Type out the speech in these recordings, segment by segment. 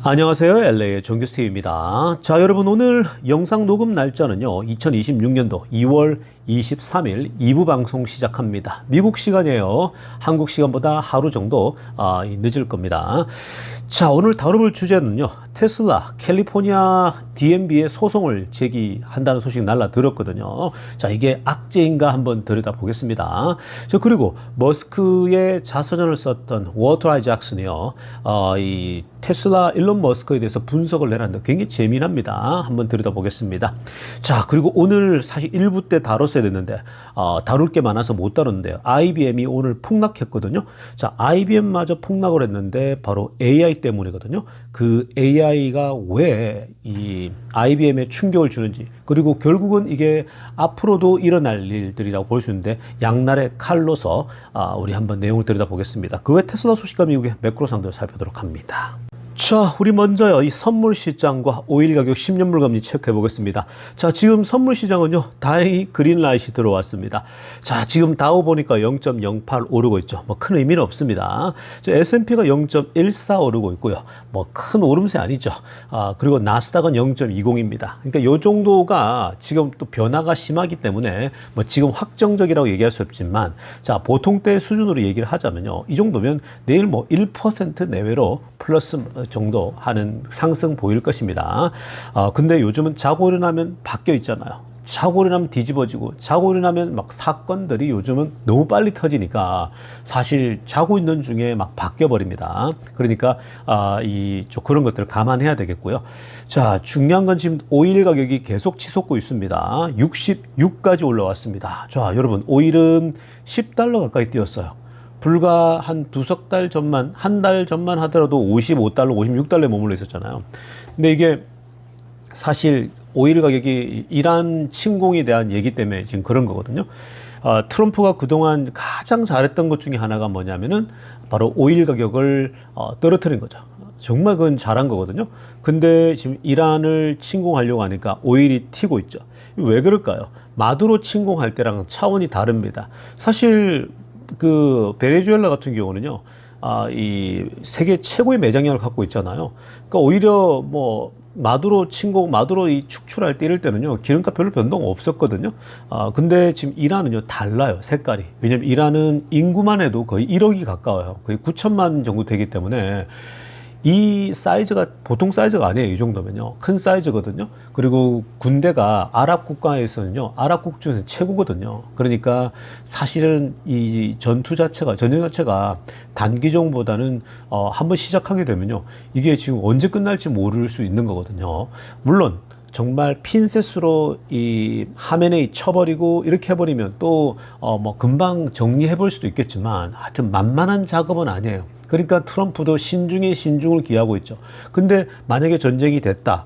안녕하세요. LA의 정규스티브입니다. 자, 여러분 오늘 영상 녹음 날짜는요. 2026년도 2월 23일 2부 방송 시작합니다. 미국 시간이에요. 한국 시간보다 하루 정도 늦을 겁니다. 자, 오늘 다뤄볼 주제는요. 테슬라 캘리포니아 DMV에 소송을 제기한다는 소식 날라들었거든요. 자, 이게 악재인가 한번 들여다보겠습니다. 자, 그리고 머스크의 자서전을 썼던 워터 아이작슨이요. 이 테슬라 일론 머스크에 대해서 분석을 내놨는데 굉장히 재미납니다. 한번 들여다보겠습니다. 자, 그리고 오늘 사실 1부 때 다뤘어야 됐는데 다룰 게 많아서 못 다뤘는데요. IBM이 오늘 폭락했거든요. 자, IBM마저 폭락을 했는데 바로 AI 때문이거든요. 그 AI가 왜 이 IBM에 충격을 주는지, 그리고 결국은 이게 앞으로도 일어날 일들이라고 볼 수 있는데 양날의 칼로서 우리 한번 내용을 들여다보겠습니다. 그 외 테슬라 소식과 미국의 매크로 상들을 살펴보도록 합니다. 자, 우리 먼저요, 이 선물 시장과 오일 가격 10년물 금리 체크해 보겠습니다. 자, 지금 선물 시장은요, 다행히 그린라이트이 들어왔습니다. 자, 지금 다우 보니까 0.08 오르고 있죠. 뭐 큰 의미는 없습니다. 자, S&P가 0.14 오르고 있고요. 뭐 큰 오름세 아니죠. 그리고 나스닥은 0.20입니다. 그러니까 요 정도가 지금 또 변화가 심하기 때문에 뭐 지금 확정적이라고 얘기할 수 없지만, 자, 보통 때 수준으로 얘기를 하자면요, 이 정도면 내일 뭐 1% 내외로 플러스 정도 하는 상승 보일 것입니다. 근데 요즘은 자고 일어나면 바뀌어 있잖아요. 자고 일어나면 뒤집어지고, 자고 일어나면 막 사건들이 요즘은 너무 빨리 터지니까 사실 자고 있는 중에 막 바뀌어 버립니다. 그러니까 그런 것들을 감안해야 되겠고요. 자, 중요한 건 지금 오일 가격이 계속 치솟고 있습니다. 66까지 올라왔습니다. 자, 여러분, 오일은 $10 가까이 뛰었어요. 불과 한 두석 달 전만, 한 달 전만 하더라도 $55, $56에 머물러 있었잖아요. 근데 이게 사실 오일 가격이 이란 침공에 대한 얘기 때문에 지금 그런 거거든요. 트럼프가 그동안 가장 잘했던 것 중에 하나가 뭐냐면은 바로 오일 가격을 떨어뜨린 거죠. 정말 그건 잘한 거거든요. 근데 지금 이란을 침공하려고 하니까 오일이 튀고 있죠. 왜 그럴까요? 마두로 침공할 때랑 차원이 다릅니다. 사실 그 베네수엘라 같은 경우는요, 이 세계 최고의 매장량을 갖고 있잖아요. 그러니까 오히려 뭐 마두로 이 축출할 때 이럴 때는요, 기름값 별로 변동 없었거든요. 근데 지금 이란은요, 달라요, 색깔이. 왜냐면 이란은 인구만 해도 거의 1억이 가까워요. 거의 9천만 정도 되기 때문에 이 사이즈가 보통 사이즈가 아니에요. 이 정도면요, 큰 사이즈거든요. 그리고 군대가 아랍 국가에서는요, 아랍국 중에서 최고거든요. 그러니까 사실은 이 전쟁 자체가 단기종보다는 한번 시작하게 되면요, 이게 지금 언제 끝날지 모를 수 있는 거거든요. 물론 정말 핀셋으로 이 하메네이 쳐버리고 이렇게 해버리면 또 뭐 금방 정리해 볼 수도 있겠지만, 하여튼 만만한 작업은 아니에요. 그러니까 트럼프도 신중에 신중을 기하고 있죠. 근데 만약에 전쟁이 됐다,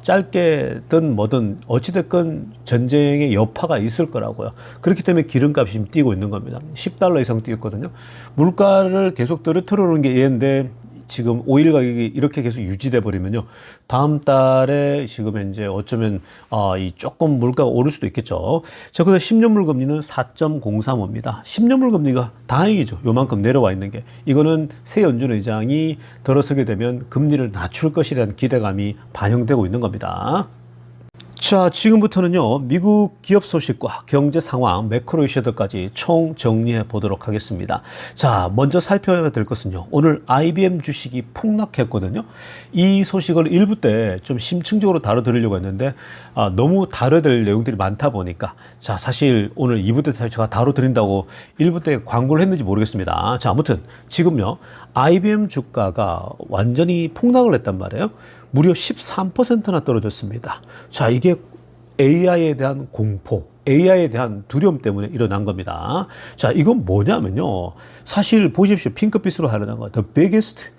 짧게든 뭐든 어찌됐건 전쟁의 여파가 있을 거라고요. 그렇기 때문에 기름값이 지금 뛰고 있는 겁니다. $10 이상 뛰었거든요. 물가를 계속 떨어뜨려 놓은 게 얘인데, 지금 오일 가격이 이렇게 계속 유지돼 버리면요, 다음 달에 지금 현재 어쩌면 이 조금 물가가 오를 수도 있겠죠. 자, 그래서 10년물 금리는 4.035입니다. 10년물 금리가 다행이죠. 요만큼 내려와 있는 게. 이거는 새 연준 의장이 들어서게 되면 금리를 낮출 것이라는 기대감이 반영되고 있는 겁니다. 자, 지금부터는요, 미국 기업 소식과 경제 상황, 매크로 이슈들까지 총 정리해 보도록 하겠습니다. 자, 먼저 살펴야 될 것은요, 오늘 IBM 주식이 폭락했거든요. 이 소식을 1부 때 좀 심층적으로 다뤄드리려고 했는데, 너무 다뤄야 될 내용들이 많다 보니까, 자, 사실 오늘 2부 때 제가 다뤄드린다고 1부 때 광고를 했는지 모르겠습니다. 자, 아무튼 지금요, IBM 주가가 완전히 폭락을 했단 말이에요. 무려 13%나 떨어졌습니다. 자, 이게 AI에 대한 공포, AI에 대한 두려움 때문에 일어난 겁니다. 자, 이건 뭐냐면요, 사실 보십시오. 핑크빛으로 하려는 거, The biggest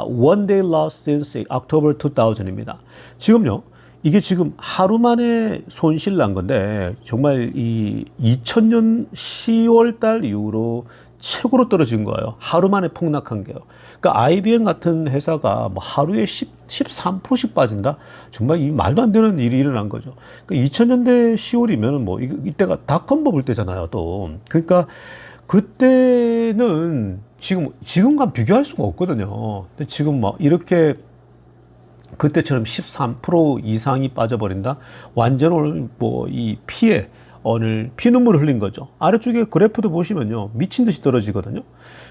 one day loss since October 2000입니다. 지금요, 이게 지금 하루 만에 손실 난 건데, 정말 이 2000년 10월 달 이후로 최고로 떨어진 거예요. 하루 만에 폭락한 게요. 그러니까 IBM 같은 회사가 뭐 하루에 13%씩 빠진다? 정말 이 말도 안 되는 일이 일어난 거죠. 그러니까 2000년대 10월이면 뭐 이때가 닷컴 버블 때잖아요, 또. 그러니까 그때는 지금과 비교할 수가 없거든요. 근데 지금 막 이렇게 그때처럼 13% 이상이 빠져버린다. 완전 오늘 뭐 이 피해 오늘 피눈물을 흘린 거죠. 아래쪽에 그래프도 보시면요, 미친 듯이 떨어지거든요.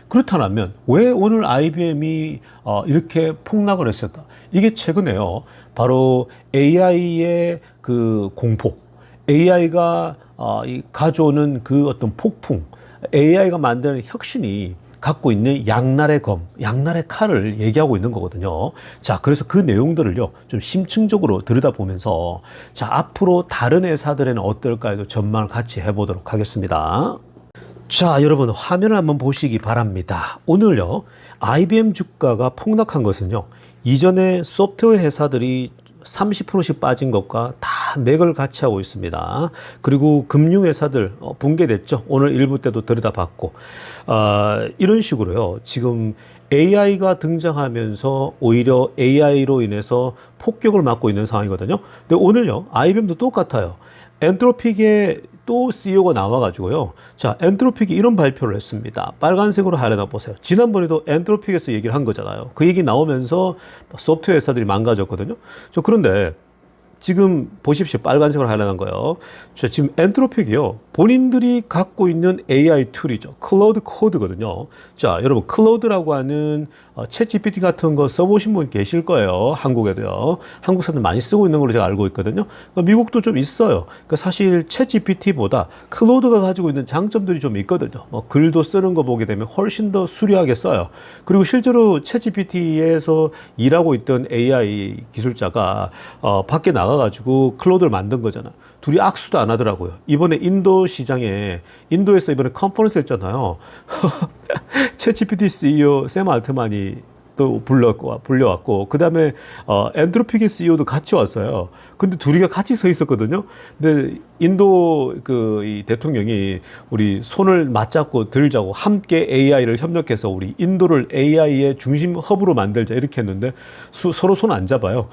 그렇다면 왜 오늘 IBM이 이렇게 폭락을 했을까? 이게 최근에요, 바로 AI의 그 공포, AI가 가져오는 그 어떤 폭풍, AI가 만드는 혁신이 갖고 있는 양날의 검, 양날의 칼을 얘기하고 있는 거거든요. 자, 그래서 그 내용들을요, 좀 심층적으로 들여다보면서, 자, 앞으로 다른 회사들에는 어떨까요? 전망을 같이 해보도록 하겠습니다. 자, 여러분, 화면을 한번 보시기 바랍니다. 오늘요, IBM 주가가 폭락한 것은요, 이전에 소프트웨어 회사들이 30%씩 빠진 것과 다 맥을 같이 하고 있습니다. 그리고 금융회사들 붕괴됐죠. 오늘 일부 때도 들여다봤고, 이런 식으로요, 지금 AI가 등장하면서 오히려 AI로 인해서 폭격을 맞고 있는 상황이거든요. 근데 오늘요, IBM도 똑같아요. 엔트로픽의 또 CEO가 나와가지고요. 자, 엔트로픽이 이런 발표를 했습니다. 빨간색으로 하려나 보세요. 지난번에도 엔트로픽에서 얘기를 한 거잖아요. 그 얘기 나오면서 소프트웨어 회사들이 망가졌거든요. 그런데 지금 보십시오. 빨간색으로 하려는 거예요. 자, 지금 엔트로픽이요, 본인들이 갖고 있는 AI 툴이죠. 클라우드 코드거든요. 자, 여러분, 클라우드라고 하는 챗 GPT 같은 거 써보신 분 계실 거예요. 한국에도요. 한국 사람들 많이 쓰고 있는 걸로 제가 알고 있거든요. 미국도 좀 있어요. 그러니까 사실 챗 GPT보다 클라우드가 가지고 있는 장점들이 좀 있거든요. 글도 쓰는 거 보게 되면 훨씬 더 수려하게 써요. 그리고 실제로 챗 GPT에서 일하고 있던 AI 기술자가 밖에 나가가지고 클라우드를 만든 거잖아요. 둘이 악수도 안 하더라고요. 이번에 인도 시장에, 인도에서 이번에 컨퍼런스 했잖아요. 챗 GPT CEO 샘 알트만이 또 불려왔고, 그 다음에 엔트로픽의 CEO도 같이 왔어요. 근데 둘이가 같이 서 있었거든요. 근데 인도 이 대통령이 우리 손을 맞잡고 들자고 함께 AI를 협력해서 우리 인도를 AI의 중심 허브로 만들자 이렇게 했는데 서로 손 안 잡아요.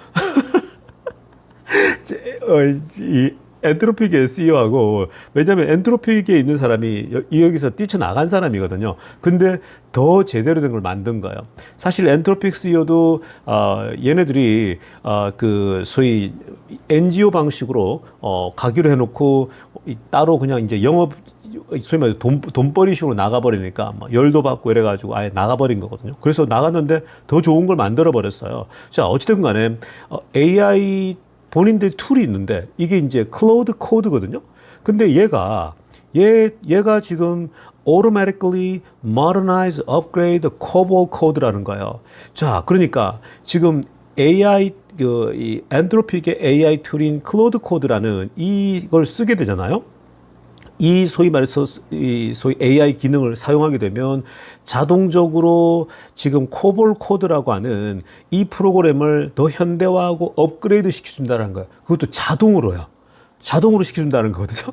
이 엔트로픽의 CEO하고, 왜냐면 엔트로픽에 있는 사람이 여기서 뛰쳐나간 사람이거든요. 근데 더 제대로 된 걸 만든 거예요. 사실 엔트로픽 CEO도 얘네들이 그 소위 NGO 방식으로 가기로 해놓고 따로 그냥 이제 영업, 소위 말해서 돈벌이식으로 나가버리니까 막 열도 받고 이래가지고 아예 나가버린 거거든요. 그래서 나갔는데 더 좋은 걸 만들어버렸어요. 자, 어찌됐든 간에 AI 본인들 툴이 있는데 이게 이제 클라우드 코드거든요. 근데 얘가 지금 automatically modernize, upgrade the COBOL code라는 거예요. 자, 그러니까 지금 AI 이 엔트로픽의 AI 툴인 클라우드 코드라는 이걸 쓰게 되잖아요. 이 소위 말해서 이 소위 AI 기능을 사용하게 되면 자동적으로 지금 코볼 코드라고 하는 이 프로그램을 더 현대화하고 업그레이드 시켜준다는 거예요. 그것도 자동으로요. 자동으로 시켜준다는 거거든요.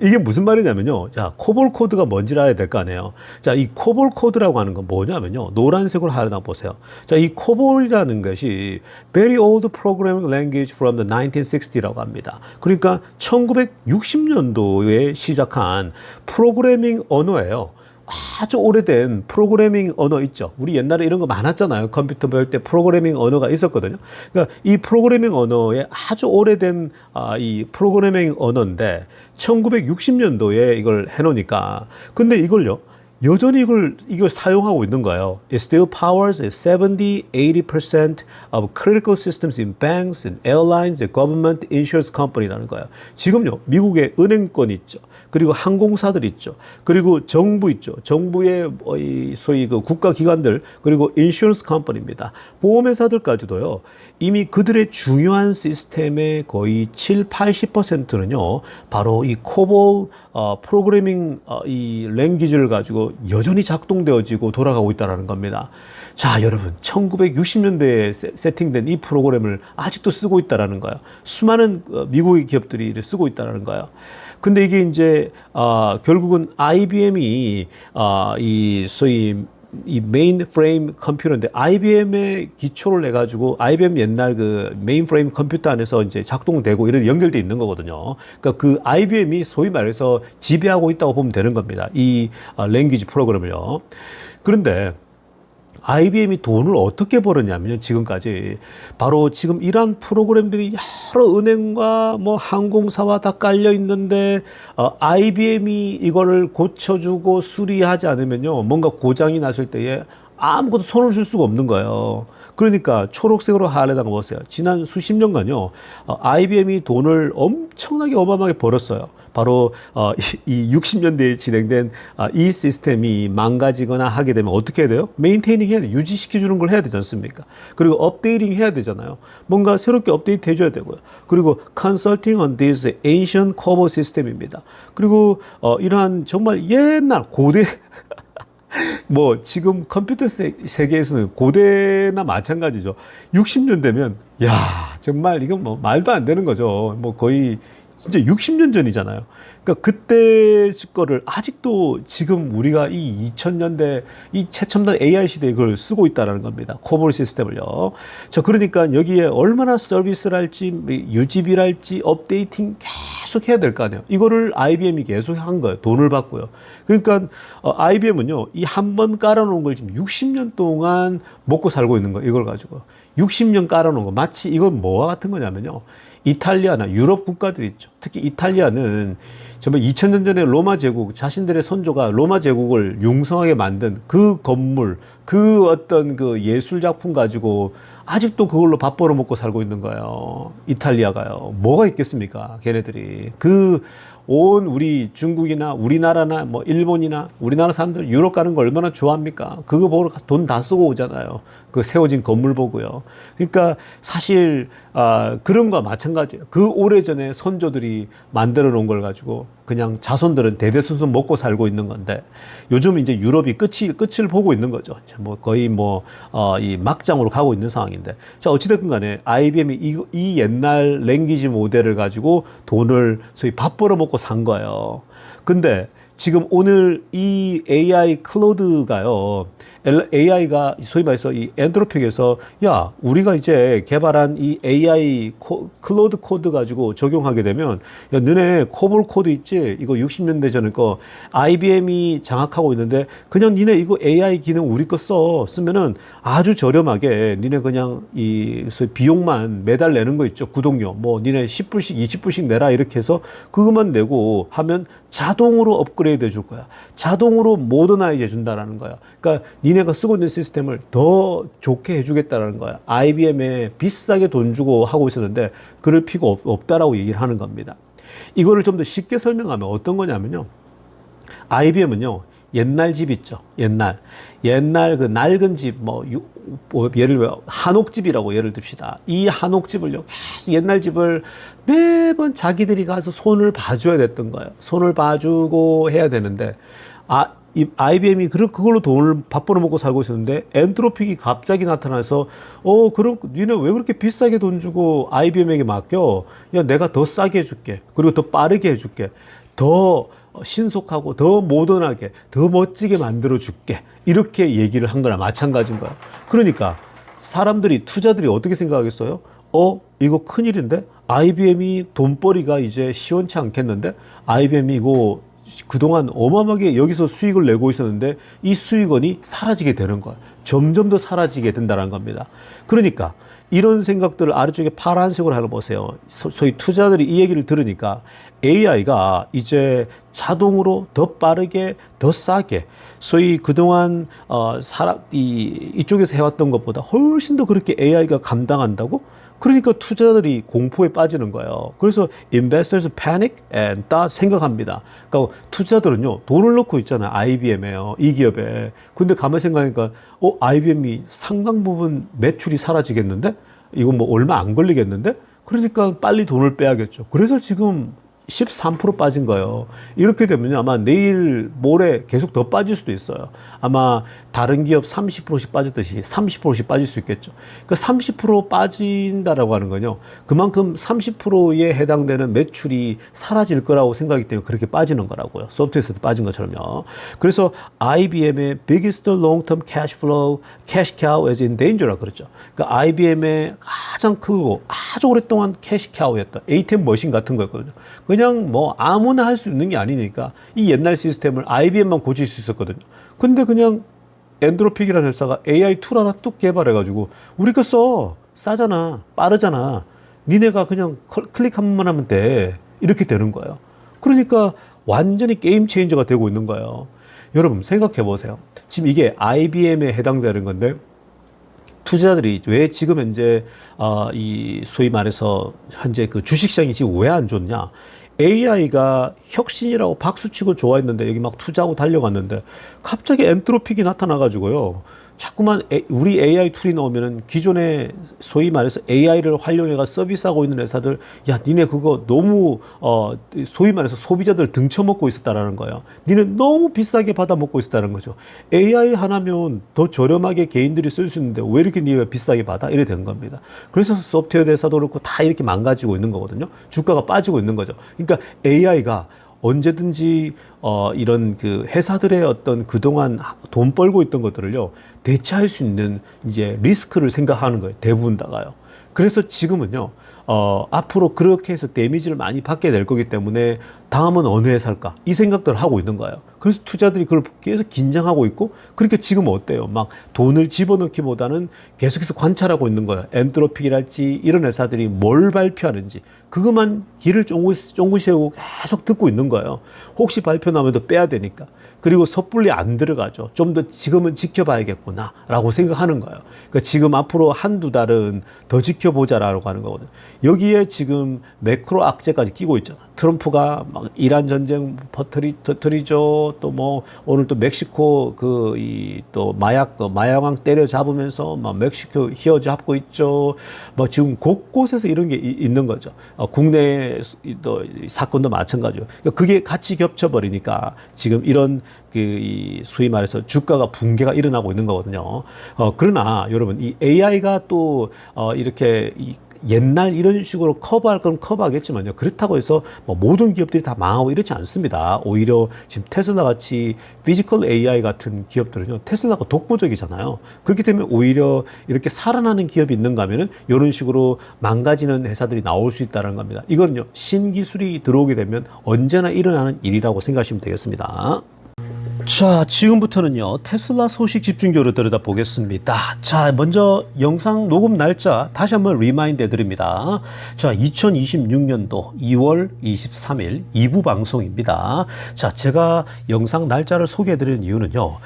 이게 무슨 말이냐면요. 자, 코볼 코드가 뭔지를 알아야 될 거 아니에요. 자, 이 코볼 코드라고 하는 건 뭐냐면요. 노란색으로 하나 보세요. 자, 이 코볼이라는 것이 very old programming language from the 1960라고 합니다. 그러니까 1960년도에 시작한 프로그래밍 언어예요. 아주 오래된 프로그래밍 언어 있죠. 우리 옛날에 이런 거 많았잖아요. 컴퓨터 배울 때 프로그래밍 언어가 있었거든요. 그러니까 이 프로그래밍 언어의 아주 오래된 이 프로그래밍 언어인데 1960년도에 이걸 해놓으니까, 근데 이걸요, 여전히 이걸 사용하고 있는 거예요. It still powers 70-80% of critical systems in banks, and airlines, and government insurance company라는 거예요. 지금요, 미국의 은행권 있죠. 그리고 항공사들 있죠. 그리고 정부 있죠. 정부의 소위 그 국가기관들, 그리고 인슈런스 컴퍼니입니다. 보험회사들까지도요, 이미 그들의 중요한 시스템의 거의 7-80%는요, 바로 이 코볼 프로그래밍 이 랭귀지를 가지고 여전히 작동되어지고 돌아가고 있다는 겁니다. 자, 여러분, 1960년대에 세팅된 이 프로그램을 아직도 쓰고 있다는 거예요. 수많은 미국의 기업들이 쓰고 있다는 거예요. 근데 이게 이제 결국은 IBM이 이 소위 이 메인프레임 컴퓨터인데, IBM의 기초를 내 가지고 IBM 옛날 그 메인프레임 컴퓨터 안에서 이제 작동되고 이런 연결돼 있는 거거든요. 그러니까 그 IBM이 소위 말해서 지배하고 있다고 보면 되는 겁니다. 이 랭귀지 프로그램을요. 그런데 IBM이 돈을 어떻게 벌었냐면요, 지금까지. 바로 지금 이러한 프로그램들이 여러 은행과 뭐 항공사와 다 깔려 있는데, IBM이 이거를 고쳐주고 수리하지 않으면요, 뭔가 고장이 났을 때에 아무것도 손을 줄 수가 없는 거예요. 그러니까 초록색으로 하려다가 보세요. 지난 수십 년간요, IBM이 돈을 엄청나게 어마어마하게 벌었어요. 바로 이 60년대에 진행된 이 시스템이 망가지거나 하게 되면 어떻게 해야 돼요? 메인테이닝 해야 돼. 유지시켜 주는 걸 해야 되지 않습니까? 그리고 업데이팅 해야 되잖아요. 뭔가 새롭게 업데이트 해줘야 되고요. 그리고 consulting on this ancient COBOL 시스템입니다. 그리고 이러한 정말 옛날 고대 뭐 지금 컴퓨터 세계에서는 고대나 마찬가지죠. 60년 되면 야 정말 이건 뭐 말도 안 되는 거죠. 뭐 거의 진짜 60년 전이잖아요. 그러니까 그때 거를 아직도 지금 우리가 이 2000년대 이 최첨단 AI 시대에 그걸 쓰고 있다는 겁니다. 코볼 시스템을요. 저 그러니까 여기에 얼마나 서비스랄지 유지비랄지 업데이팅 계속 해야 될 거 아니에요. 이거를 IBM이 계속 한 거예요. 돈을 받고요. 그러니까 IBM은요. 이 한 번 깔아놓은 걸 지금 60년 동안 먹고 살고 있는 거예요. 이걸 가지고. 60년 깔아놓은 거. 마치 이건 뭐와 같은 거냐면요. 이탈리아나 유럽 국가들이 있죠. 특히 이탈리아는 정말 2000년 전에 로마 제국, 자신들의 선조가 로마 제국을 융성하게 만든 그 건물, 그 어떤 그 예술 작품 가지고 아직도 그걸로 밥 벌어 먹고 살고 있는 거예요. 이탈리아가요. 뭐가 있겠습니까? 걔네들이. 온 우리 중국이나 우리나라나 뭐 일본이나 우리나라 사람들 유럽 가는 거 얼마나 좋아합니까? 그거 보러 돈 다 쓰고 오잖아요. 그 세워진 건물 보고요. 그러니까 사실 그런 거와 마찬가지예요. 그 오래전에 선조들이 만들어 놓은 걸 가지고 그냥 자손들은 대대손손 먹고 살고 있는 건데 요즘 이제 유럽이 끝을 보고 있는 거죠. 뭐 거의 이 막장으로 가고 있는 상황인데. 자, 어찌됐든 간에 IBM이 이 옛날 랭귀지 모델을 가지고 돈을 소위 밥 벌어 먹고 산 거예요. 근데 지금 오늘 이 AI 클로드가요, AI가 소위 말해서 이 엔트로픽에서 야, 우리가 이제 개발한 이 AI 클로드 코드 가지고 적용하게 되면 야, 너네 코볼 코드 있지? 이거 60년대 전에 거 IBM이 장악하고 있는데 그냥 니네 이거 AI 기능 우리 거 쓰면은 아주 저렴하게 니네 그냥 이 소위 비용만 매달 내는 거 있죠. 구독료. 뭐 니네 10불씩 20불씩 내라 이렇게 해서 그것만 내고 하면 자동으로 업그레이드 해줄 거야. 자동으로 모더나이즈 해준다라는 거야. 그러니까 니네가 쓰고 있는 시스템을 더 좋게 해주겠다라는 거야. IBM에 비싸게 돈 주고 하고 있었는데 그럴 필요가 없다라고 얘기를 하는 겁니다. 이거를 좀 더 쉽게 설명하면 어떤 거냐면요. IBM은요. 옛날 집 있죠. 옛날 그 낡은 집, 예를 들어 한옥집이라고 예를 듭시다. 이 한옥집을요, 계속 옛날 집을 매번 자기들이 가서 손을 봐줘야 됐던 거예요. 손을 봐주고 해야 되는데, 이 IBM이 그걸로 돈을 밥 벌어 먹고 살고 있었는데, 엔트로픽이 갑자기 나타나서, 그럼 니네 왜 그렇게 비싸게 돈 주고 IBM에게 맡겨? 야, 내가 더 싸게 해줄게. 그리고 더 빠르게 해줄게. 더 신속하고 더 모던하게 더 멋지게 만들어 줄게 이렇게 얘기를 한 거나 마찬가지인 거야. 그러니까 사람들이 투자들이 어떻게 생각하겠어요? 이거 큰일인데 IBM이 돈벌이가 이제 시원치 않겠는데 IBM이 이거 그동안 어마어마하게 여기서 수익을 내고 있었는데 이 수익원이 사라지게 되는 거야. 점점 더 사라지게 된다는 겁니다. 그러니까 이런 생각들을 아래쪽에 파란색으로 하고 보세요. 소위 투자들이 이 얘기를 들으니까 AI가 이제 자동으로 더 빠르게 더 싸게 소위 그동안 이쪽에서 해왔던 것보다 훨씬 더 그렇게 AI가 감당한다고? 그러니까 투자자들이 공포에 빠지는 거예요. 그래서 investors panic and 생각합니다. 그러니까 투자자들은요 돈을 넣고 있잖아요. IBM에요. 이 기업에. 근데 가만히 생각하니까 IBM이 상당 부분 매출이 사라지겠는데? 이건 뭐 얼마 안 걸리겠는데? 그러니까 빨리 돈을 빼야겠죠. 그래서 지금 13% 빠진 거예요. 이렇게 되면 아마 내일 모레 계속 더 빠질 수도 있어요. 아마 다른 기업 30%씩 빠졌듯이 30%씩 빠질 수 있겠죠. 그러니까 30% 빠진다라고 하는 건요. 그만큼 30%에 해당되는 매출이 사라질 거라고 생각하기 때문에 그렇게 빠지는 거라고요. 소프트웨어에서도 빠진 것처럼요. 그래서 IBM의 biggest long-term cash flow, cash cow is in danger라고 그랬죠. 그러니까 IBM의 가장 크고 아주 오랫동안 캐시 카우였다. ATM 머신 같은 거였거든요. 그냥 뭐 아무나 할 수 있는 게 아니니까 이 옛날 시스템을 IBM만 고칠 수 있었거든요. 근데 그냥 엔드로픽이라는 회사가 AI 툴 하나 뚝 개발해가지고 우리 거 써. 싸잖아. 빠르잖아. 니네가 그냥 클릭 한 번만 하면 돼. 이렇게 되는 거예요. 그러니까 완전히 게임 체인저가 되고 있는 거예요. 여러분 생각해 보세요. 지금 이게 IBM에 해당되는 건데 투자자들이 왜 지금 현재 이 소위 말해서 현재 그 주식시장이 지금 왜 안 좋냐? AI가 혁신이라고 박수치고 좋아했는데 여기 막 투자하고 달려갔는데 갑자기 엔트로픽이 나타나가지고요. 자꾸만 우리 AI 툴이 나오면은 기존에 소위 말해서 AI를 활용해가 서비스하고 있는 회사들, 야, 니네 그거 너무 소위 말해서 소비자들 등쳐먹고 있었다라는 거예요. 니네 너무 비싸게 받아먹고 있었다는 거죠. AI 하나면 더 저렴하게 개인들이 쓸 수 있는데 왜 이렇게 니가 비싸게 받아? 이래 된 겁니다. 그래서 소프트웨어 회사도 그렇고 다 이렇게 망가지고 있는 거거든요. 주가가 빠지고 있는 거죠. 그러니까 AI가 언제든지 이런 그 회사들의 어떤 그동안 돈 벌고 있던 것들을요 대체할 수 있는 이제 리스크를 생각하는 거예요. 대부분 다가요. 그래서 지금은요 앞으로 그렇게 해서 데미지를 많이 받게 될 거기 때문에 다음은 어느 회사일까 이 생각들을 하고 있는 거예요. 그래서 투자들이 그걸 계속 긴장하고 있고, 그러니까 지금 어때요? 막 돈을 집어넣기보다는 계속해서 관찰하고 있는 거예요. 엔트로픽이랄지 이런 회사들이 뭘 발표하는지 그것만 귀를 쫑긋 세우고 계속 듣고 있는 거예요. 혹시 발표 나면 더 빼야 되니까. 그리고 섣불리 안 들어가죠. 좀 더 지금은 지켜봐야겠구나 라고 생각하는 거예요. 그러니까 지금 앞으로 한두 달은 더 지켜보자라고 하는 거거든요. 여기에 지금 매크로 악재까지 끼고 있잖아. 트럼프가 막 이란 전쟁 터뜨리죠. 또 뭐 오늘 또 멕시코 또 마약왕 때려잡으면서 막 멕시코 휘어잡고 있죠. 뭐 지금 곳곳에서 이런 게 있는 거죠. 국내 또 사건도 마찬가지요. 그러니까 그게 같이 겹쳐버리니까 지금 이런 이 소위 말해서 주가가 붕괴가 일어나고 있는 거거든요. 그러나 여러분 이 AI가 또 이렇게 옛날 이런 식으로 커버할 건 커버하겠지만요. 그렇다고 해서 뭐 모든 기업들이 다 망하고 이렇지 않습니다. 오히려 지금 테슬라 같이 피지컬 AI 같은 기업들은요. 테슬라가 독보적이잖아요. 그렇기 때문에 오히려 이렇게 살아나는 기업이 있는가 하면은 이런 식으로 망가지는 회사들이 나올 수 있다는 겁니다. 이거는요. 신기술이 들어오게 되면 언제나 일어나는 일이라고 생각하시면 되겠습니다. 자, 지금부터는요, 테슬라 소식 집중적으로 들여다보겠습니다. 자, 먼저 영상 녹음 날짜 다시 한번 리마인드 해드립니다. 자, 2026년도 2월 23일 2부 방송입니다. 자, 제가 영상 날짜를 소개해드리는 이유는요,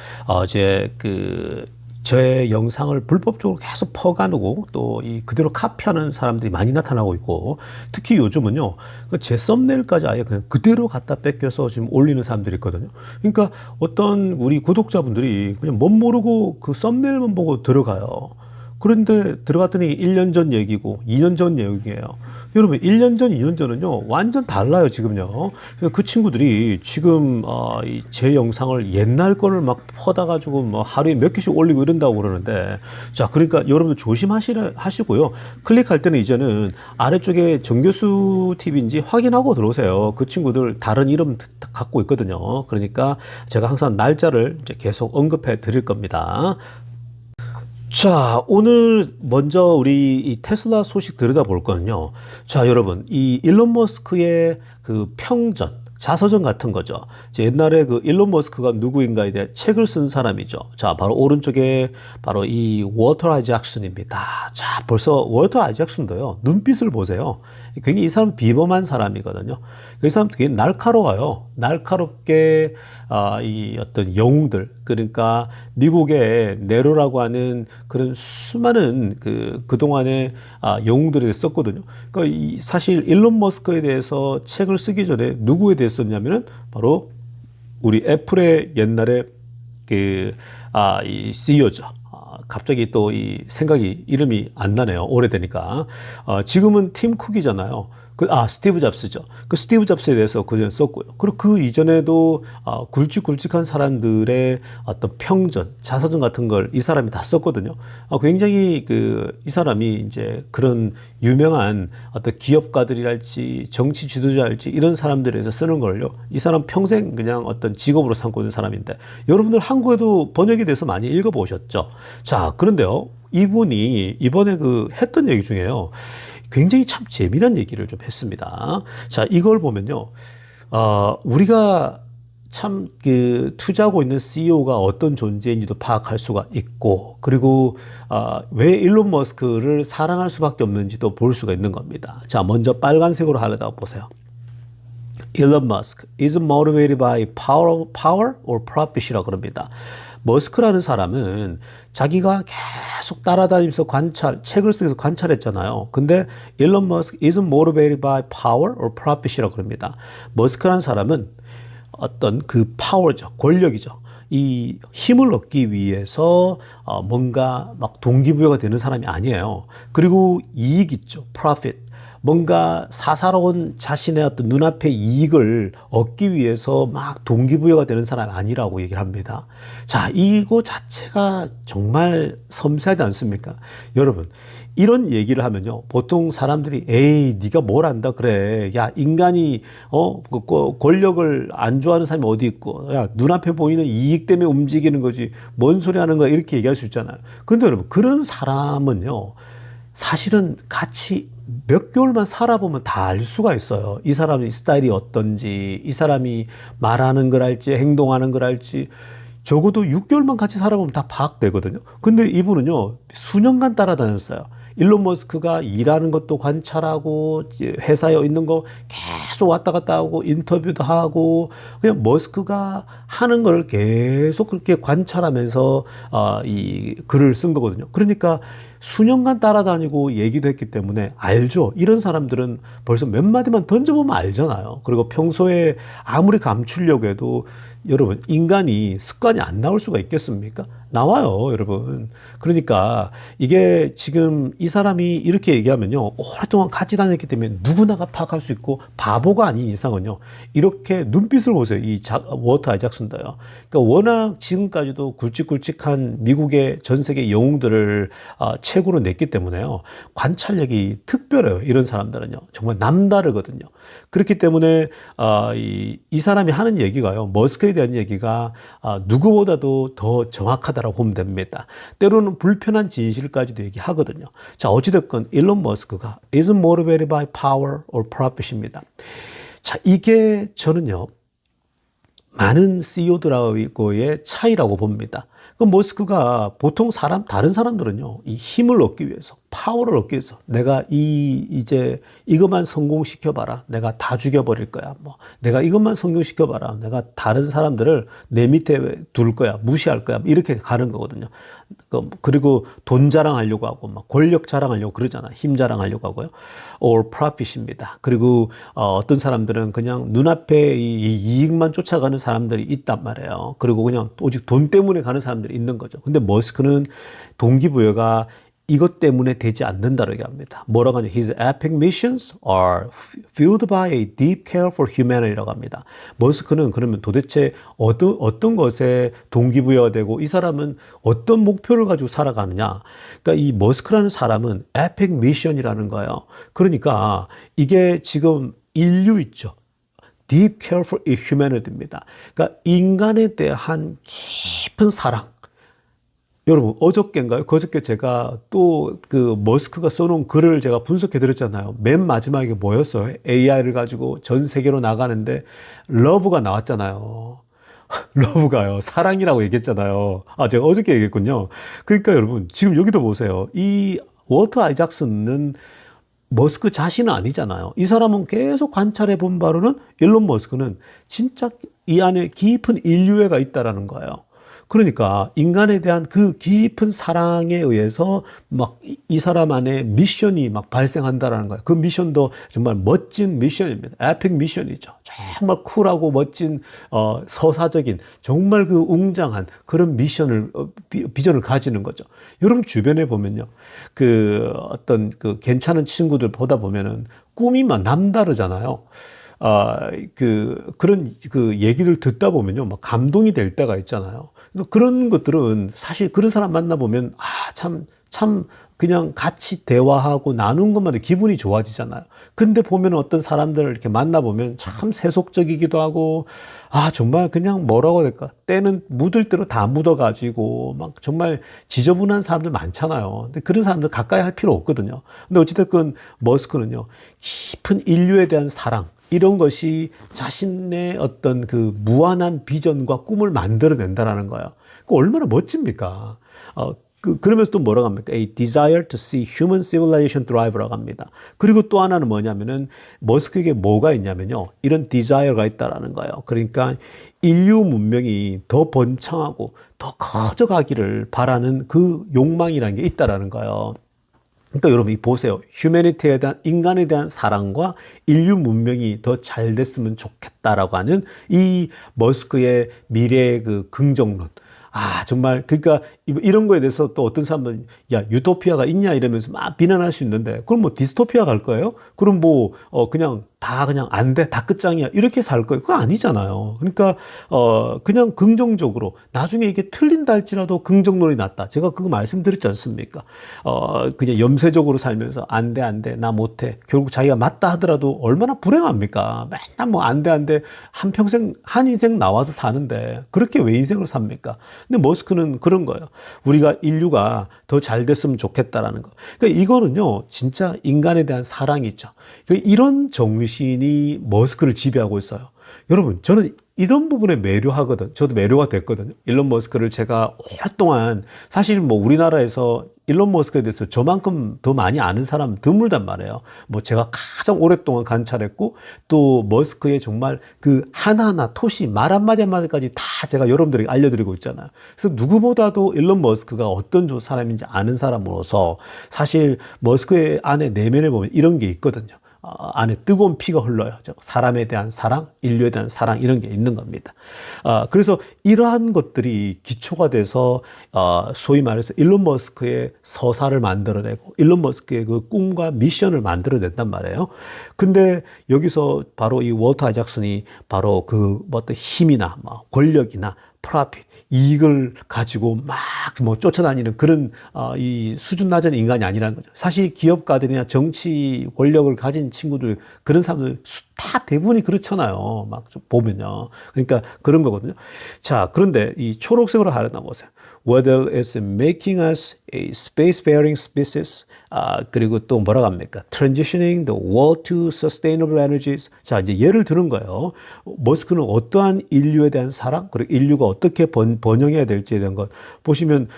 저의 영상을 불법적으로 계속 퍼가누고 또 그대로 카피하는 사람들이 많이 나타나고 있고, 특히 요즘은요 제 썸네일까지 아예 그냥 그대로 갖다 뺏겨서 지금 올리는 사람들이 있거든요. 그러니까 어떤 우리 구독자분들이 그냥 멋 모르고 그 썸네일만 보고 들어가요. 그런데 들어갔더니 1년 전 얘기고 2년 전 얘기예요. 여러분 1년 전, 2년 전은요 완전 달라요 지금요. 그래서 그 친구들이 지금 제 영상을 옛날 거를 막 퍼다 가지고 뭐 하루에 몇 개씩 올리고 이런다고 그러는데, 자 그러니까 여러분들 조심하시고요. 클릭할 때는 이제는 아래쪽에 정교수 TV인지 확인하고 들어오세요. 그 친구들 다른 이름 갖고 있거든요. 그러니까 제가 항상 날짜를 이제 계속 언급해 드릴 겁니다. 자, 오늘 먼저 우리 이 테슬라 소식 들여다볼 거는요. 자, 여러분, 이 일론 머스크의 그 평전, 자서전 같은 거죠. 옛날에 그 일론 머스크가 누구인가에 대해 책을 쓴 사람이죠. 자, 바로 오른쪽에 바로 이 워터 아이작슨입니다. 자, 벌써 워터 아이작슨도요. 눈빛을 보세요. 굉장히 이 사람 비범한 사람이거든요. 이 사람 되게 날카로워요. 날카롭게 이 어떤 영웅들, 그러니까 미국의 네로라고 하는 그런 수많은 그동안의 영웅들에 썼거든요. 그러니까 사실 일론 머스크에 대해서 책을 쓰기 전에 누구에 대해 썼냐면은 바로 우리 애플의 옛날에 이 CEO죠. 갑자기 또 이 생각이 이름이 안 나네요. 오래되니까. 지금은 팀 쿡이잖아요. 스티브 잡스죠. 그 스티브 잡스에 대해서 그전에 썼고요. 그리고 그 이전에도 굵직굵직한 사람들의 어떤 평전, 자서전 같은 걸 이 사람이 다 썼거든요. 굉장히 이 사람이 이제 그런 유명한 어떤 기업가들이랄지 정치 지도자랄지 이런 사람들에 대해서 쓰는 걸요. 이 사람 평생 그냥 어떤 직업으로 삼고 있는 사람인데, 여러분들 한국에도 번역이 돼서 많이 읽어보셨죠. 자, 그런데요. 이분이 이번에 했던 얘기 중에요. 굉장히 참 재미난 얘기를 좀 했습니다. 자, 이걸 보면요. 우리가 참 그 투자하고 있는 CEO가 어떤 존재인지도 파악할 수가 있고, 그리고 왜 일론 머스크를 사랑할 수밖에 없는지도 볼 수가 있는 겁니다. 자, 먼저 빨간색으로 하려다 보세요. Elon Musk is motivated by power or profit이라고 그럽니다. 머스크라는 사람은 자기가 계속 따라다니면서 책을 쓰면서 관찰했잖아요. 근데 Elon Musk is motivated by power or profit이라고 그럽니다. 머스크라는 사람은 어떤 그 파워죠, 권력이죠. 이 힘을 얻기 위해서 뭔가 막 동기부여가 되는 사람이 아니에요. 그리고 이익 있죠, profit. 뭔가 사사로운 자신의 어떤 눈앞의 이익을 얻기 위해서 막 동기부여가 되는 사람이 아니라고 얘기를 합니다. 자, 이거 자체가 정말 섬세하지 않습니까? 여러분, 이런 얘기를 하면요, 보통 사람들이 에이, 네가 뭘 안다 그래. 야, 인간이 권력을 안 좋아하는 사람이 어디 있고, 야, 눈앞에 보이는 이익 때문에 움직이는 거지, 뭔 소리 하는 거야, 이렇게 얘기할 수 있잖아요. 근데 여러분, 그런 사람은요, 사실은 같이 몇 개월만 살아보면 다 알 수가 있어요. 이 사람의 스타일이 어떤지, 이 사람이 말하는 걸 할지, 행동하는 걸 할지, 적어도 6개월만 같이 살아보면 다 파악되거든요. 근데 이분은요, 수년간 따라다녔어요. 일론 머스크가 일하는 것도 관찰하고, 회사에 있는 거 계속 왔다 갔다 하고, 인터뷰도 하고, 그냥 머스크가 하는 걸 계속 그렇게 관찰하면서, 이 글을 쓴 거거든요. 그러니까 수년간 따라다니고 얘기도 했기 때문에 알죠. 이런 사람들은 벌써 몇 마디만 던져보면 알잖아요. 그리고 평소에 아무리 감추려고 해도 여러분, 인간이 습관이 안 나올 수가 있겠습니까? 나와요, 여러분. 그러니까 이게 지금 이 사람이 이렇게 얘기하면요, 오랫동안 같이 다녔기 때문에 누구나가 파악할 수 있고, 바보가 아닌 이상은요, 이렇게 눈빛을 보세요. 이 워터 아이작슨도요. 그러니까 워낙 지금까지도 굵직굵직한 미국의 전 세계 영웅들을 책으로 냈기 때문에요, 관찰력이 특별해요. 이런 사람들은요, 정말 남다르거든요. 그렇기 때문에 이 사람이 하는 얘기가요, 머스크에 대한 얘기가 누구보다도 더 정확하다라고 보면 됩니다. 때로는 불편한 진실까지도 얘기하거든요. 자, 어찌됐건 일론 머스크가 is motivated by power or profit입니다. 이게 저는요, 많은 CEO들하고의 차이라고 봅니다. 그 머스크가 보통 다른 사람들은요, 이 힘을 얻기 위해서, 파워를 얻기 위해서, 내가 이제 이것만 성공시켜봐라. 내가 다 죽여버릴 거야. 내가 이것만 성공시켜봐라. 내가 다른 사람들을 내 밑에 둘 거야. 무시할 거야. 이렇게 가는 거거든요. 그리고 돈 자랑하려고 하고, 권력 자랑하려고 그러잖아. 힘 자랑하려고 하고요. or profit입니다. 그리고 어떤 사람들은 그냥 눈앞에 이 이익만 쫓아가는 사람들이 있단 말이에요. 그리고 그냥 오직 돈 때문에 가는 사람들이 있는 거죠. 근데 머스크는 동기부여가 이것 때문에 되지 않는다고 얘기합니다. 뭐라고 하냐? His epic missions are fueled by a deep care for humanity라고 합니다. 머스크는 그러면 도대체 어떤 것에 동기부여가 되고, 이 사람은 어떤 목표를 가지고 살아가느냐? 그러니까 이 머스크라는 사람은 epic mission이라는 거예요. 그러니까 이게 지금 인류 있죠. Deep care for humanity입니다. 그러니까 인간에 대한 깊은 사랑. 여러분, 어저께인가요? 그저께 제가 또 그 머스크가 써놓은 글을 제가 분석해 드렸잖아요. 맨 마지막에 뭐였어요? AI를 가지고 전 세계로 나가는데 러브가 나왔잖아요. 러브가요, 사랑이라고 얘기했잖아요. 제가 어저께 얘기했군요. 그러니까 여러분, 지금 여기도 보세요. 이 워터 아이작슨은 머스크 자신은 아니잖아요. 이 사람은 계속 관찰해 본 바로는 일론 머스크는 진짜 이 안에 깊은 인류애가 있다라는 거예요. 그러니까 인간에 대한 그 깊은 사랑에 의해서 막 이 사람 안에 미션이 막 발생한다라는 거예요. 그 미션도 정말 멋진 미션입니다. 에픽 미션이죠. 정말 쿨하고 멋진 서사적인, 정말 그 웅장한 그런 미션을 비전을 가지는 거죠. 여러분 주변에 보면요, 그 어떤 그 괜찮은 친구들 보다 보면은 꿈이 막 남다르잖아요. 그런 그 얘기를 듣다 보면요, 막 감동이 될 때가 있잖아요. 그런 것들은 사실 그런 사람 만나보면, 참, 그냥 같이 대화하고 나눈 것만으로 기분이 좋아지잖아요. 근데 보면 어떤 사람들을 이렇게 만나보면 참 세속적이기도 하고, 정말 그냥 뭐라고 해야 될까? 때는 묻을 대로 다 묻어가지고, 막 정말 지저분한 사람들 많잖아요. 근데 그런 사람들 가까이 할 필요 없거든요. 근데 어찌됐건 머스크는요, 깊은 인류에 대한 사랑, 이런 것이 자신의 어떤 그 무한한 비전과 꿈을 만들어낸다라는 거예요. 그 얼마나 멋집니까? 그러면서 또 뭐라고 합니까? A desire to see human civilization thrive라고 합니다. 그리고 또 하나는 뭐냐면은 머스크에게 뭐가 있냐면요. 이런 desire가 있다라는 거예요. 그러니까 인류 문명이 더 번창하고 더 커져가기를 바라는 그 욕망이라는 게 있다라는 거예요. 그러니까 여러분 보세요. 휴머니티에 대한 인간에 대한 사랑과 인류 문명이 더 잘 됐으면 좋겠다라고 하는 이 머스크의 미래의 그 긍정론. 정말, 그러니까, 이런 거에 대해서 또 어떤 사람은, 야, 유토피아가 있냐 이러면서 막 비난할 수 있는데, 그럼 뭐 디스토피아 갈 거예요? 그럼 뭐, 그냥 안 돼. 다 끝장이야. 이렇게 살 거예요. 그거 아니잖아요. 그러니까, 그냥 긍정적으로, 나중에 이게 틀린다 할지라도 긍정론이 낫다. 제가 그거 말씀드렸지 않습니까? 그냥 염세적으로 살면서, 안 돼. 나 못해. 결국 자기가 맞다 하더라도 얼마나 불행합니까? 맨날 뭐 안 돼. 한평생, 한 인생 나와서 사는데, 그렇게 왜 인생을 삽니까? 근데 머스크는 그런 거예요. 우리가 인류가 더 잘 됐으면 좋겠다라는 거. 그러니까 이거는요, 진짜 인간에 대한 사랑이죠. 그러니까 이런 정신이 머스크를 지배하고 있어요. 여러분, 저는 이런 부분에 매료하거든. 저도 매료가 됐거든요. 일론 머스크를 제가 오랫동안, 사실 뭐 우리나라에서 일론 머스크에 대해서 저만큼 더 많이 아는 사람 드물단 말이에요. 뭐 제가 가장 오랫동안 관찰했고, 또 머스크의 정말 그 하나하나 토시, 말 한마디 한마디까지 다 제가 여러분들에게 알려드리고 있잖아요. 그래서 누구보다도 일론 머스크가 어떤 사람인지 아는 사람으로서 사실 머스크의 안에 내면에 보면 이런 게 있거든요. 안에 뜨거운 피가 흘러요. 사람에 대한 사랑, 인류에 대한 사랑 이런 게 있는 겁니다. 그래서 이러한 것들이 기초가 돼서 소위 말해서 일론 머스크의 서사를 만들어내고 일론 머스크의 그 꿈과 미션을 만들어낸단 말이에요. 근데 여기서 바로 이 월터 아이작슨이 바로 그 어떤 힘이나 권력이나 프라핏 이익을 가지고 막 뭐 쫓아다니는 그런 이 수준 낮은 인간이 아니라는 거죠. 사실 기업가들이나 정치 권력을 가진 친구들 그런 사람들 다 대부분이 그렇잖아요. 막 보면요. 그러니까 그런 거거든요. 자, 그런데 이 초록색으로 하려나 보세요. Whether it's making us a spacefaring species, 그리고 또 뭐라고 합니까? Transitioning the world to sustainable energies. 자, 이제 예를 들은 거예요. 머스크는 어떠한 인류에 대한 사랑, 그리고 인류가 어떻게 번영해야 될지에 대한 것 보시면,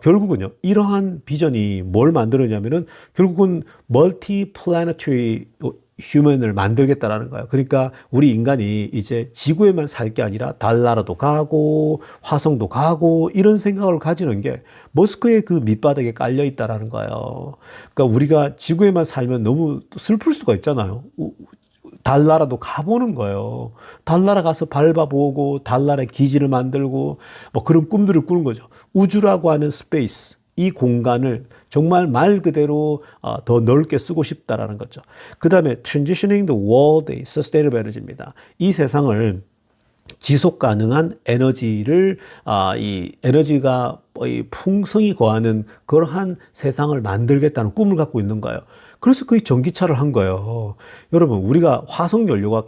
결국은요, 이러한 비전이 뭘 만들었냐면은, 결국은 multi-planetary 휴먼을 만들겠다라는 거예요. 그러니까 우리 인간이 이제 지구에만 살 게 아니라 달나라도 가고 화성도 가고 이런 생각을 가지는 게 머스크의 그 밑바닥에 깔려 있다라는 거예요. 그러니까 우리가 지구에만 살면 너무 슬플 수가 있잖아요. 달나라도 가보는 거예요. 달나라 가서 밟아보고 달나라의 기지를 만들고 뭐 그런 꿈들을 꾸는 거죠. 우주라고 하는 스페이스, 이 공간을 정말 말 그대로 더 넓게 쓰고 싶다라는 거죠. 그 다음에 transitioning the world a sustainable energy입니다. 이 세상을 지속 가능한 에너지를 이 에너지가 이 풍성이 거하는 그러한 세상을 만들겠다는 꿈을 갖고 있는 거예요. 그래서 그 전기차를 한 거예요. 여러분, 우리가 화석 연료가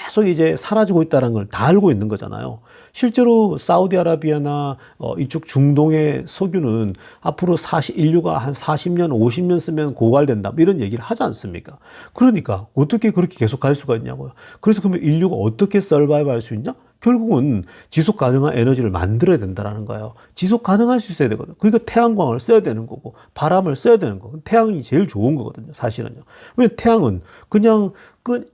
계속 이제 사라지고 있다는 걸 다 알고 있는 거잖아요. 실제로 사우디아라비아나 이쪽 중동의 석유는 앞으로 인류가 한 40년, 50년 쓰면 고갈된다. 이런 얘기를 하지 않습니까? 그러니까 어떻게 그렇게 계속 갈 수가 있냐고요. 그래서 그러면 인류가 어떻게 서바이브 할 수 있냐? 결국은 지속 가능한 에너지를 만들어야 된다는 거예요. 지속 가능할 수 있어야 되거든요. 그러니까 태양광을 써야 되는 거고 바람을 써야 되는 거고 태양이 제일 좋은 거거든요. 사실은요. 왜냐면 태양은 그냥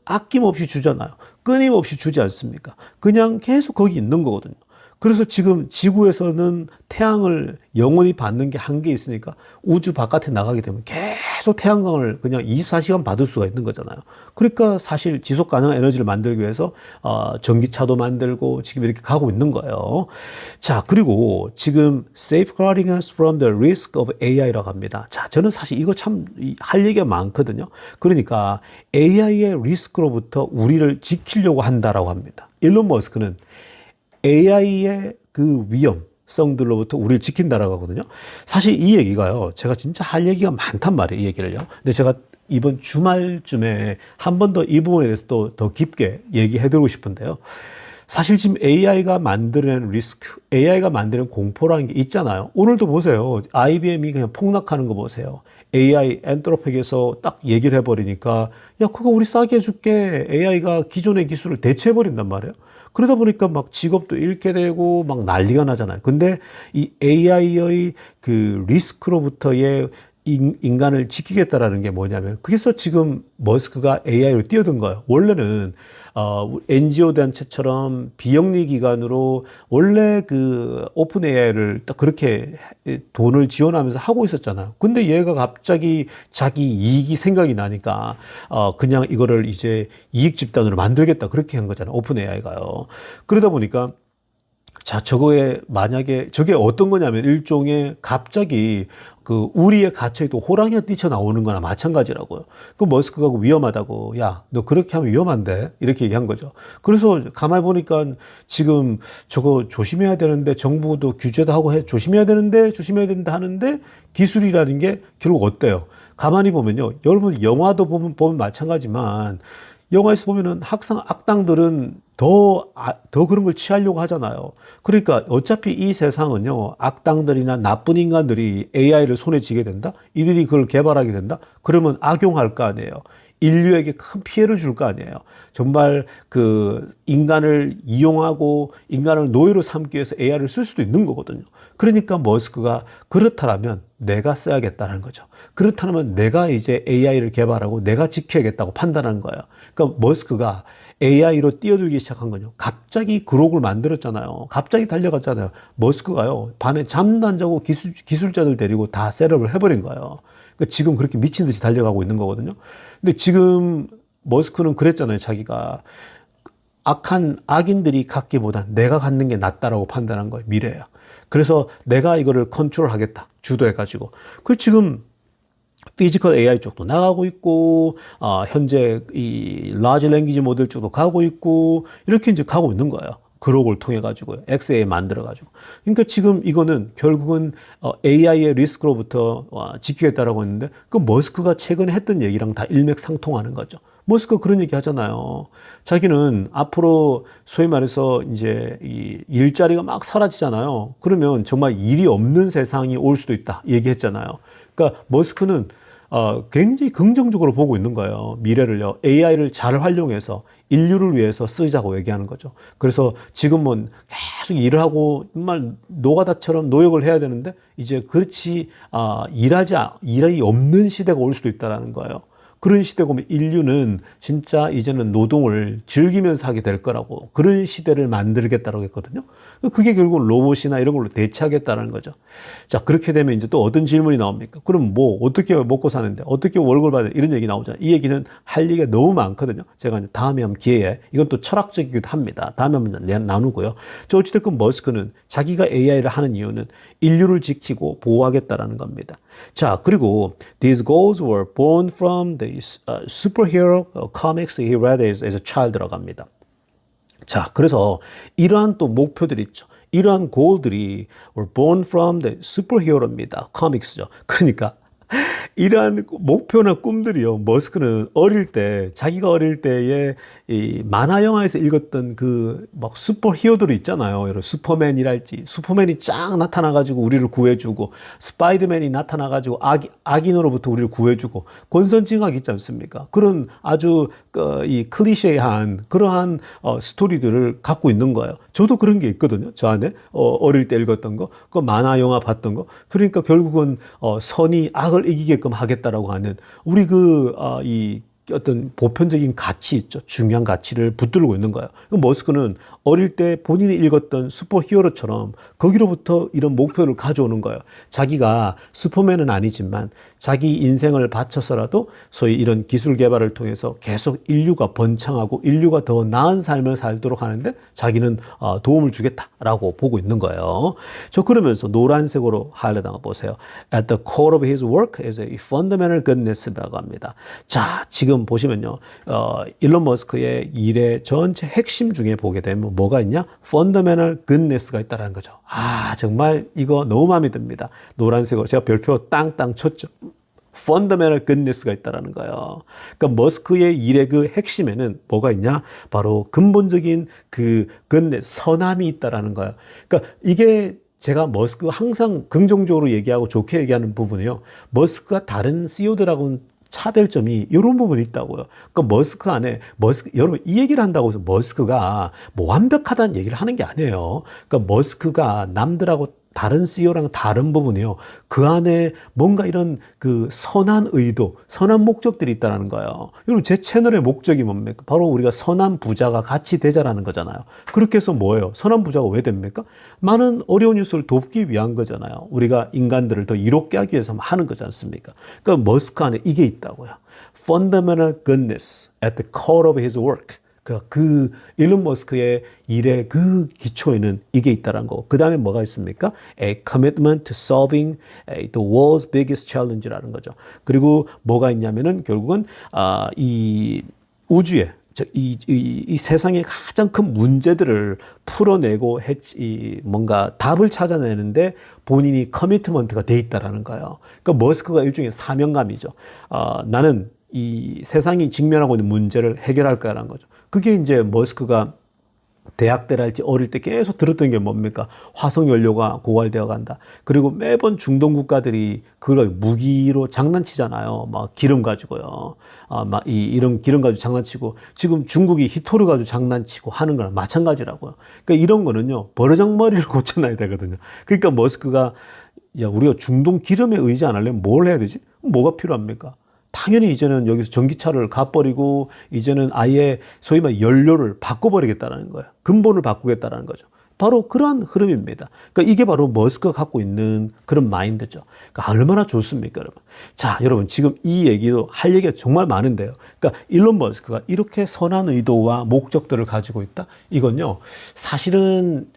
아낌없이 주잖아요. 끊임없이 주지 않습니까? 그냥 계속 거기 있는 거거든요. 그래서 지금 지구에서는 태양을 영원히 받는 게 한계 있으니까 우주 바깥에 나가게 되면 계속 태양광을 그냥 24시간 받을 수가 있는 거잖아요. 그러니까 사실 지속 가능한 에너지를 만들기 위해서 전기차도 만들고 지금 이렇게 가고 있는 거예요. 자, 그리고 지금 safeguarding us from the risk of AI라고 합니다. 자, 저는 사실 이거 참 할 얘기가 많거든요. 그러니까 AI의 리스크로부터 우리를 지키려고 한다라고 합니다. 일론 머스크는 AI의 그 위험성들로부터 우리를 지킨다라고 하거든요. 사실 이 얘기가요, 제가 진짜 할 얘기가 많단 말이에요, 이 얘기를요. 근데 제가 이번 주말쯤에 한 번 더 이 부분에 대해서 또 더 깊게 얘기해드리고 싶은데요. 사실 지금 AI가 만드는 리스크, AI가 만드는 공포라는 게 있잖아요. 오늘도 보세요. IBM이 그냥 폭락하는 거 보세요. AI 엔트로픽에서 딱 얘기를 해버리니까 야, 그거 우리 싸게 해줄게. AI가 기존의 기술을 대체해버린단 말이에요. 그러다 보니까 막 직업도 잃게 되고 막 난리가 나잖아요. 근데 이 AI의 그 리스크로부터의 인간을 지키겠다라는 게 뭐냐면 그래서 지금 머스크가 AI로 뛰어든 거예요. 원래는 NGO 단체처럼 비영리 기관으로 원래 그 오픈 AI를 딱 그렇게 돈을 지원하면서 하고 있었잖아요. 근데 얘가 갑자기 자기 이익이 생각이 나니까 그냥 이거를 이제 이익 집단으로 만들겠다 그렇게 한 거잖아요. 오픈 AI가요. 그러다 보니까 자, 저거에 만약에 저게 어떤 거냐면 일종의 갑자기 그 우리에 갇혀있던 호랑이가 뛰쳐나오는 거나 마찬가지라고요. 그 머스크가 위험하다고. 야, 너 그렇게 하면 위험한데? 이렇게 얘기한 거죠. 그래서 가만히 보니까 지금 저거 조심해야 되는데 정부도 규제도 하고 조심해야 되는데 하는데 기술이라는 게 결국 어때요? 가만히 보면요. 여러분 영화도 보면 마찬가지지만 영화에서 보면은 항상 악당들은 더 그런 걸 취하려고 하잖아요. 그러니까 어차피 이 세상은요, 악당들이나 나쁜 인간들이 AI를 손에 쥐게 된다? 이들이 그걸 개발하게 된다? 그러면 악용할 거 아니에요. 인류에게 큰 피해를 줄 거 아니에요. 정말 그 인간을 이용하고 인간을 노예로 삼기 위해서 AI를 쓸 수도 있는 거거든요. 그러니까 머스크가 그렇다면 내가 써야겠다는 거죠. 그렇다면 내가 이제 AI를 개발하고 내가 지켜야겠다고 판단한 거예요. 그러니까 머스크가 AI로 뛰어들기 시작한 거죠. 갑자기 그록을 만들었잖아요. 갑자기 달려갔잖아요. 머스크가요, 밤에 잠도 안 자고 기술자들 데리고 다 셋업을 해버린 거예요. 그러니까 지금 그렇게 미친 듯이 달려가고 있는 거거든요. 근데 지금 머스크는 그랬잖아요. 자기가 악한 악인들이 갖기보단 내가 갖는 게 낫다라고 판단한 거예요. 미래야. 그래서 내가 이거를 컨트롤하겠다. 주도해가지고. 그 지금 피지컬 AI 쪽도 나가고 있고, 현재 이 라지 랭귀지 모델 쪽도 가고 있고, 이렇게 이제 가고 있는 거예요. 그록을 통해 가지고요. XA 만들어 가지고. 그러니까 지금 이거는 결국은 AI의 리스크로부터 지키겠다라고 했는데 그 머스크가 최근에 했던 얘기랑 다 일맥상통하는 거죠. 머스크가 그런 얘기 하잖아요. 자기는 앞으로 소위 말해서 이제 이 일자리가 막 사라지잖아요. 그러면 정말 일이 없는 세상이 올 수도 있다 얘기했잖아요. 그러니까 머스크는 굉장히 긍정적으로 보고 있는 거예요. 미래를요. AI를 잘 활용해서 인류를 위해서 쓰자고 얘기하는 거죠. 그래서 지금은 계속 일을 하고 정말 노가다처럼 노역을 해야 되는데 이제 그렇지 일이 없는 시대가 올 수도 있다는 거예요. 그런 시대가 오면 인류는 진짜 이제는 노동을 즐기면서 하게 될 거라고 그런 시대를 만들겠다라고 했거든요. 그게 결국 로봇이나 이런 걸로 대체하겠다는 거죠. 자, 그렇게 되면 이제 또 어떤 질문이 나옵니까? 그럼 뭐 어떻게 먹고 사는데 어떻게 월급을 받는 이런 얘기 나오잖아요. 이 얘기는 할 얘기가 너무 많거든요. 제가 이제 다음에 한번 기회에 이건 또 철학적이기도 합니다. 다음에 한번 나누고요. 저 어찌됐건 머스크는 자기가 AI를 하는 이유는 인류를 지키고 보호하겠다라는 겁니다. 자, 그리고 these goals were born from the superhero comics he read as a child 들어갑니다. 자, 그래서 이러한 또 목표들이 있죠. 이러한 goal들이 were born from the superhero입니다. comics죠. 그러니까 이러한 목표나 꿈들이요. 머스크는 어릴 때, 자기가 어릴 때에 이 만화 영화에서 읽었던 그 막 슈퍼 히어로들 있잖아요. 여러분, 슈퍼맨이랄지. 슈퍼맨이 쫙 나타나가지고 우리를 구해주고, 스파이더맨이 나타나가지고 악인으로부터 우리를 구해주고, 권선징악 있지 않습니까? 그런 아주 이 클리셰한 그러한 스토리들을 갖고 있는 거예요. 저도 그런 게 있거든요. 저 안에 어릴 때 읽었던 거, 그 만화 영화 봤던 거. 그러니까 결국은 선이 악을 이기게끔 하겠다라고 하는 우리 이 어떤 보편적인 가치 있죠. 중요한 가치를 붙들고 있는 거예요. 머스크는 어릴 때 본인이 읽었던 슈퍼 히어로처럼 거기로부터 이런 목표를 가져오는 거예요. 자기가 슈퍼맨은 아니지만 자기 인생을 바쳐서라도 소위 이런 기술 개발을 통해서 계속 인류가 번창하고 인류가 더 나은 삶을 살도록 하는데 자기는 도움을 주겠다라고 보고 있는 거예요. 저 그러면서 노란색으로 하이라이트 보세요. At the core of his work is a fundamental goodness라고 합니다. 자, 지금 보시면요. 일론 머스크의 일의 전체 핵심 중에 보게 되면 뭐가 있냐? fundamental goodness가 있다는 거죠. 정말 이거 너무 마음에 듭니다. 노란색으로 제가 별표 땅땅 쳤죠. fundamental goodness가 있다는 거예요. 그러니까 머스크의 일의 그 핵심에는 뭐가 있냐? 바로 근본적인 그 goodness, 선함이 있다는 거예요. 그러니까 이게 제가 머스크 항상 긍정적으로 얘기하고 좋게 얘기하는 부분이요. 머스크가 다른 CEO들하고는 차별점이 이런 부분이 있다고요. 그러니까 머스크 안에 여러분 이 얘기를 한다고 해서 머스크가 뭐 완벽하다는 얘기를 하는 게 아니에요. 그러니까 머스크가 남들하고 다른 CEO랑 다른 부분이요. 그 안에 뭔가 이런 그 선한 의도, 선한 목적들이 있다는 거예요. 여러분 제 채널의 목적이 뭡니까? 바로 우리가 선한 부자가 같이 되자라는 거잖아요. 그렇게 해서 뭐예요? 선한 부자가 왜 됩니까? 많은 어려운 뉴스를 돕기 위한 거잖아요. 우리가 인간들을 더 이롭게 하기 위해서 하는 거지 않습니까? 그러니까 머스크 안에 이게 있다고요. Fundamental goodness at the core of his work. 그 일론 머스크의 일의 그 기초에는 이게 있다는 거. 그 다음에 뭐가 있습니까? A commitment to solving the world's biggest challenge라는 거죠. 그리고 뭐가 있냐면은 결국은 이 우주에 이 세상의 가장 큰 문제들을 풀어내고 뭔가 답을 찾아내는데 본인이 커미트먼트가 돼 있다라는 거예요. 그러니까 머스크가 일종의 사명감이죠. 나는 이 세상이 직면하고 있는 문제를 해결할 거라는 거죠. 그게 이제 머스크가 대학 때랄지 어릴 때 계속 들었던 게 뭡니까? 화석 연료가 고갈되어 간다. 그리고 매번 중동 국가들이 그걸 무기로 장난치잖아요. 막 기름 가지고요. 막 이런 기름 가지고 장난치고 지금 중국이 히토르 가지고 장난치고 하는 거랑 마찬가지라고요. 그러니까 이런 거는요. 버르장머리를 고쳐놔야 되거든요. 그러니까 머스크가 야, 우리가 중동 기름에 의지 안 하려면 뭘 해야 되지? 뭐가 필요합니까? 당연히 이제는 여기서 전기차를 가버리고 이제는 아예 소위 말해 연료를 바꿔버리겠다는 거예요. 근본을 바꾸겠다는 거죠. 바로 그러한 흐름입니다. 그러니까 이게 바로 머스크가 갖고 있는 그런 마인드죠. 그러니까 얼마나 좋습니까, 여러분? 자, 여러분 지금 이 얘기도 할 얘기가 정말 많은데요. 그러니까 일론 머스크가 이렇게 선한 의도와 목적들을 가지고 있다. 이건요, 사실은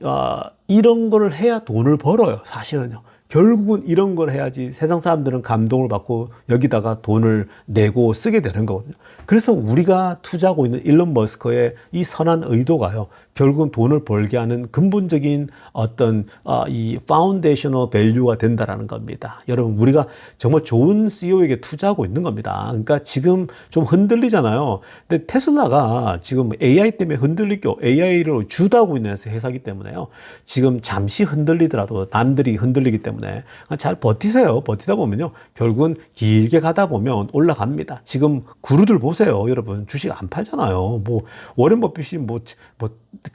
이런 걸 해야 돈을 벌어요. 사실은요. 결국은 이런 걸 해야지 세상 사람들은 감동을 받고 여기다가 돈을 내고 쓰게 되는 거거든요. 그래서 우리가 투자하고 있는 일론 머스크의 이 선한 의도가요. 결국은 돈을 벌게 하는 근본적인 어떤 이 파운데이셔널 밸류가 된다라는 겁니다. 여러분 우리가 정말 좋은 CEO에게 투자하고 있는 겁니다. 그러니까 지금 좀 흔들리잖아요. 근데 테슬라가 지금 AI 때문에 흔들리고 AI를 주도하고 있는 회사이기 때문에요. 지금 잠시 흔들리더라도 남들이 흔들리기 때문에 잘 버티세요. 버티다 보면요. 결국은 길게 가다 보면 올라갑니다. 지금 구루들 보세요. 여러분 주식 안 팔잖아요. 뭐 워렌 버핏이 뭐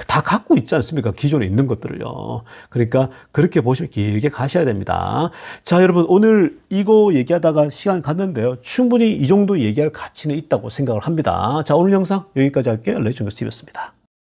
다 갖고 있지 않습니까? 기존에 있는 것들을요. 그러니까 그렇게 보시면 길게 가셔야 됩니다. 자, 여러분 오늘 이거 얘기하다가 시간 갔는데요. 충분히 이 정도 얘기할 가치는 있다고 생각을 합니다. 자, 오늘 영상 여기까지 할게요. 레이정교수였습니다.